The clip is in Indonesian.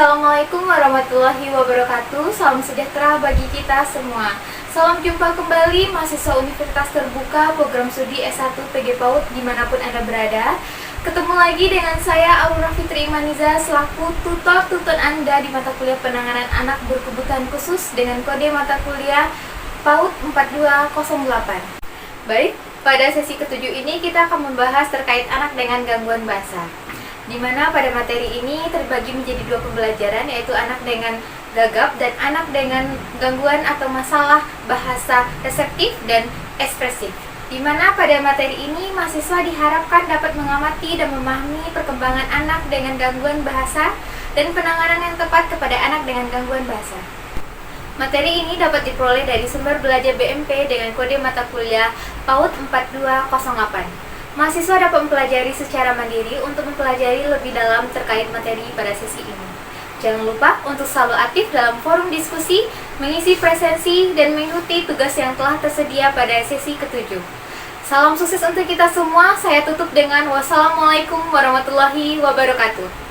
Assalamualaikum warahmatullahi wabarakatuh. Salam sejahtera bagi kita semua. Salam jumpa kembali mahasiswa Universitas Terbuka Program Studi S1 PG PAUD dimanapun Anda berada. Ketemu lagi dengan saya Aurora Fitri Imaniza selaku tutor Anda di mata kuliah penanganan anak berkebutuhan khusus dengan kode mata kuliah PAUD 4208. Baik, pada sesi ketujuh ini kita akan membahas terkait anak dengan gangguan bahasa, di mana pada materi ini terbagi menjadi dua pembelajaran, yaitu anak dengan gagap dan anak dengan gangguan atau masalah bahasa reseptif dan ekspresif. Di mana pada materi ini mahasiswa diharapkan dapat mengamati dan memahami perkembangan anak dengan gangguan bahasa dan penanganan yang tepat kepada anak dengan gangguan bahasa. Materi ini dapat diperoleh dari sumber belajar BMP dengan kode mata kuliah PAUD 4208. Mahasiswa dapat mempelajari secara mandiri untuk mempelajari lebih dalam terkait materi pada sesi ini. Jangan lupa untuk selalu aktif dalam forum diskusi, mengisi presensi, dan mengikuti tugas yang telah tersedia pada sesi ketujuh. Salam sukses untuk kita semua. Saya tutup dengan wassalamualaikum warahmatullahi wabarakatuh.